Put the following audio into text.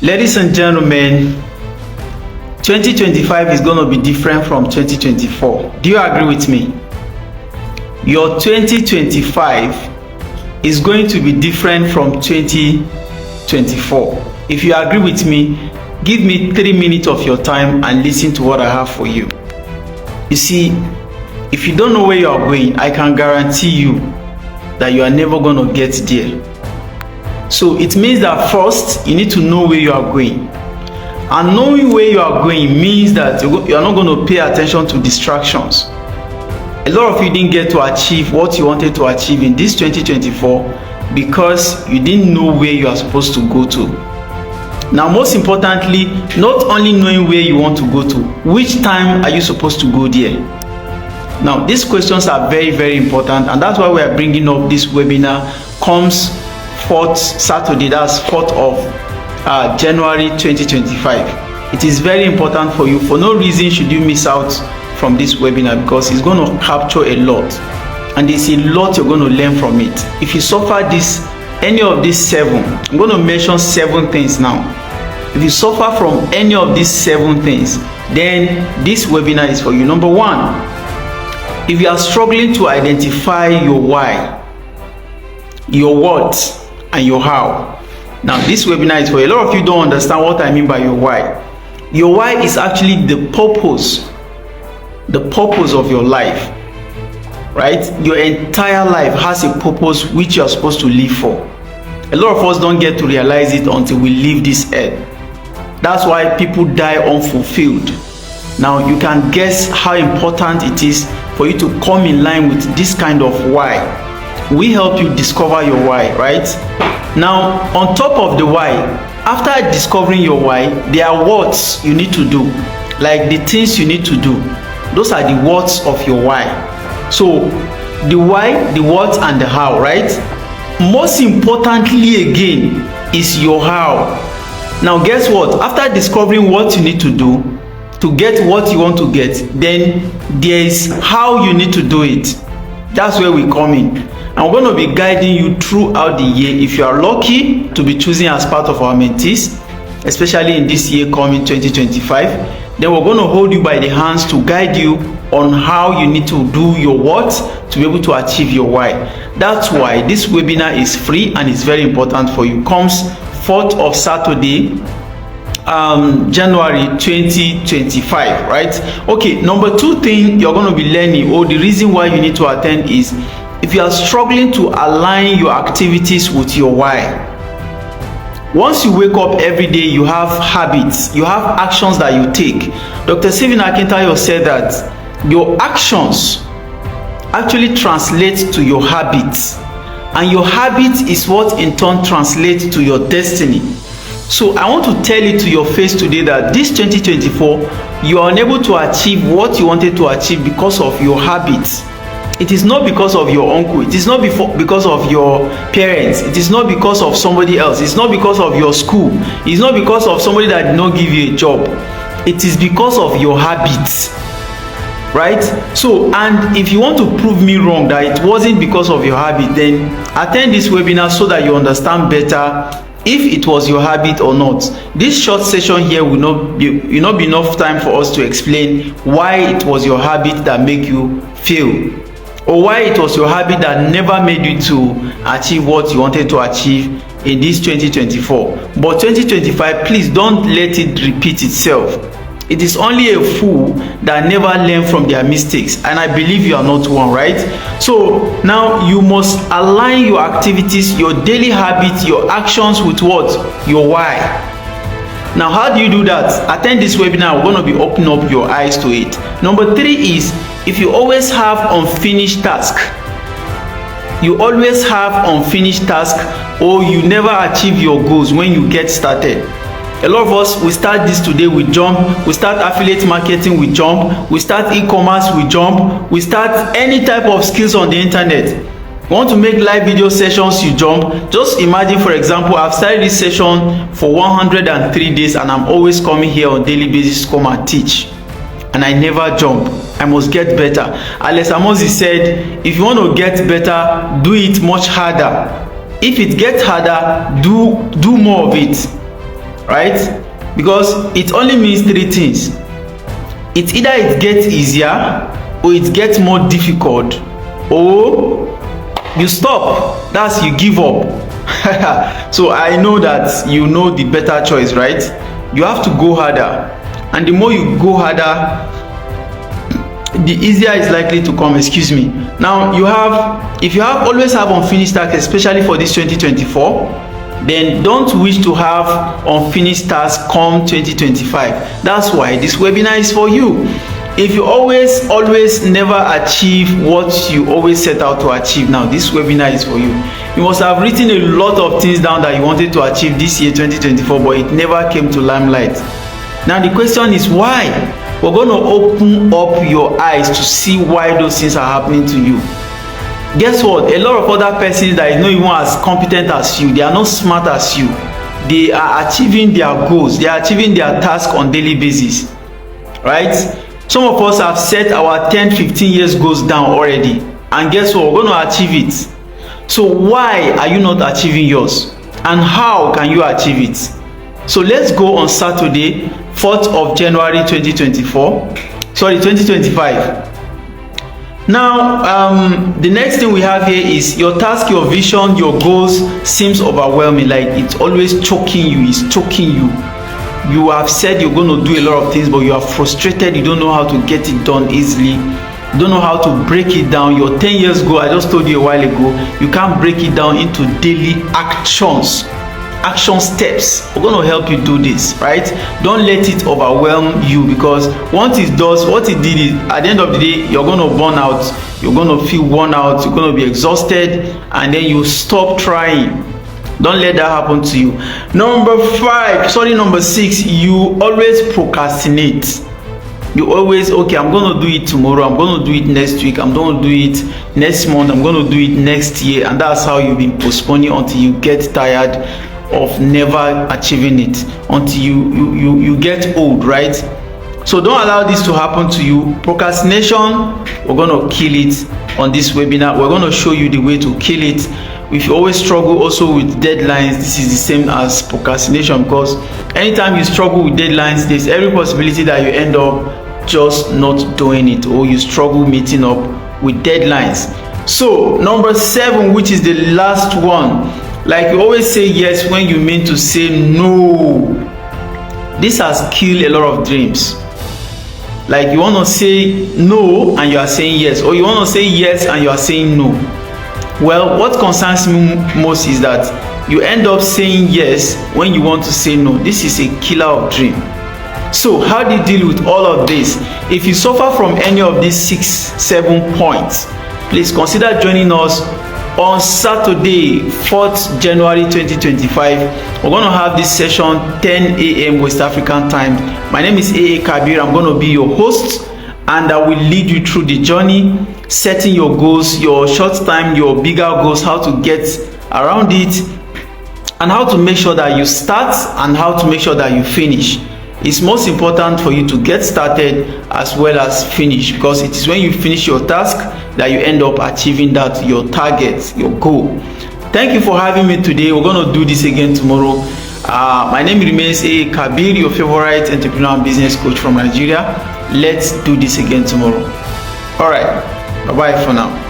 Ladies and gentlemen, 2025 is going to be different from 2024. Do you agree with me? Your 2025 is going to be different from 2024. If you agree with me, give me 3 minutes of your time and listen to what I have for you. You see, if you don't know where you are going, I can guarantee you that you are never going to get there. So it means that first you need to know where you are going, and knowing where you are going means that you are not going to pay attention to distractions. A lot of you didn't get to achieve what you wanted to achieve in this 2024 because you didn't know where you are supposed to go to. Now, most importantly, not only knowing where you want to go to, which time are you supposed to go there? Now, these questions are very, very important, and that's why we are bringing up this webinar. Comes 4th Saturday, that's 4th of January 2025. It is very important for you. For no reason should you miss out from this webinar, because it's going to capture a lot, and there's a lot you're going to learn from it. If you suffer any of these 7, I'm going to mention 7 things now. If you suffer from any of these 7 things, then this webinar is for you. Number 1, if you are struggling to identify your why, your what, and your how. Now, this webinar is for you. A lot of you don't understand what I mean by your why. Your why is actually the purpose of your life, right? Your entire life has a purpose which you are supposed to live for. A lot of us don't get to realize it until we leave this earth. That's why people die unfulfilled. Now, you can guess how important it is for you to come in line with this kind of why. We help you discover your why, right? Now, on top of the why, after discovering your why, there are what's you need to do, like the things you need to do. Those are the what's of your why. So, the why, the what, and the how, right? Most importantly again is your how. Now, guess what? After discovering what you need to do to get what you want to get, then there is how you need to do it. That's where we come in. And we're going to be guiding you throughout the year. If you are lucky to be choosing as part of our mentees, especially in this year coming 2025, then we're going to hold you by the hands to guide you on how you need to do your what to be able to achieve your why. That's why this webinar is free and it's very important for you. Comes 4th of Saturday, January 2025, right? Okay, number 2 thing you're going to be learning, or the reason why you need to attend, is if you are struggling to align your activities with your why. Once you wake up every day, you have habits, you have actions that you take. Dr. Stephen Akintayo said that your actions actually translate to your habits, and your habit is what in turn translates to your destiny. So I want to tell you to your face today that this 2024, you are unable to achieve what you wanted to achieve because of your habits. It is not because of your uncle. It is not because of your parents. It is not because of somebody else. It's not because of your school. It's not because of somebody that did not give you a job. It is because of your habits, right? So, and if you want to prove me wrong that it wasn't because of your habit, then attend this webinar so that you understand better if it was your habit or not. This short session here will not be enough time for us to explain why it was your habit that made you fail, or why it was your habit that never made you to achieve what you wanted to achieve in this 2024. But 2025, please don't let it repeat itself. It is only a fool that never learn from their mistakes, and I believe you are not one, right? So now you must align your activities, your daily habits, your actions with what? Your why. Now, how do you do that? Attend this webinar. We're going to be opening up your eyes to it. Number 3 is, if you always have unfinished task, or you never achieve your goals when you get started. A lot of us, we start this today, we jump. We start affiliate marketing, we jump. We start e-commerce, we jump. We start any type of skills on the internet. You want to make live video sessions, you jump. Just imagine, for example, I've started this session for 103 days and I'm always coming here on daily basis to come and teach, and I never jump. I must get better. Alex Amosi said, if you want to get better, do it much harder. If it gets harder, do more of it. right? Because it only means three things. It's either it gets easier, or it gets more difficult, or you stop. That's you give up. So I know that you know the better choice, right? You have to go harder, and the more you go harder, the easier it's likely to come. Excuse me. Now if you have always have unfinished tasks, especially for this 2024, then don't wish to have unfinished tasks come 2025. That's why this webinar is for you. If you always never achieve what you always set out to achieve, now this webinar is for you. You must have written a lot of things down that you wanted to achieve this year 2024, but it never came to limelight. Now the question is why? We're going to open up your eyes to see why those things are happening to you. Guess what? A lot of other persons that is not even as competent as you, they are not smart as you, they are achieving their goals, they are achieving their task on daily basis, right? Some of us have set our 10-15 years goals down already, and guess what? We're going to achieve it. So why are you not achieving yours, and how can you achieve it? So let's go on Saturday, 4th of January 2025. Now the next thing we have here is your task, your vision, your goals seems overwhelming, like it's always choking you, it's choking you. You have said you're going to do a lot of things, but you are frustrated, you don't know how to get it done easily, you don't know how to break it down. Your 10 years goal, I just told you a while ago, you can't break it down into daily action steps. We're going to help you do this, right? Don't let it overwhelm you, because once it does, what it did is at the end of the day, you're going to burn out, you're going to feel worn out, you're going to be exhausted, and then you stop trying. Don't let that happen to you. Number 6, you always procrastinate. You always, okay, I'm going to do it tomorrow, I'm going to do it next week, I'm going to do it next month, I'm going to do it next year, and that's how you've been postponing until you get tired of never achieving it, until you get old, right? So don't allow this to happen to you. Procrastination, we're going to kill it on this webinar. We're going to show you the way to kill it. If you always struggle also with deadlines, this is the same as procrastination, because anytime you struggle with deadlines, there's every possibility that you end up just not doing it, or you struggle meeting up with deadlines. So number 7, which is the last one, like you always say yes when you mean to say no. This has killed a lot of dreams. Like you want to say no and you are saying yes, or you want to say yes and you are saying no. Well, what concerns me most is that you end up saying yes when you want to say no. This is a killer of dream. So how do you deal with all of this? If you suffer from any of these 6-7 points, please consider joining us on Saturday, 4th January 2025. We're going to have this session 10 a.m. West African time. My name is A.A. Kabir. I'm going to be your host, and I will lead you through the journey, setting your goals, your short time, your bigger goals, how to get around it, and how to make sure that you start and how to make sure that you finish. It's most important for you to get started as well as finish, because it is when you finish your task that you end up achieving that your target, your goal. Thank you for having me today. We're going to do this again tomorrow. My name remains A. Kabir, your favorite entrepreneur and business coach from Nigeria. Let's do this again tomorrow. All right, bye bye for now.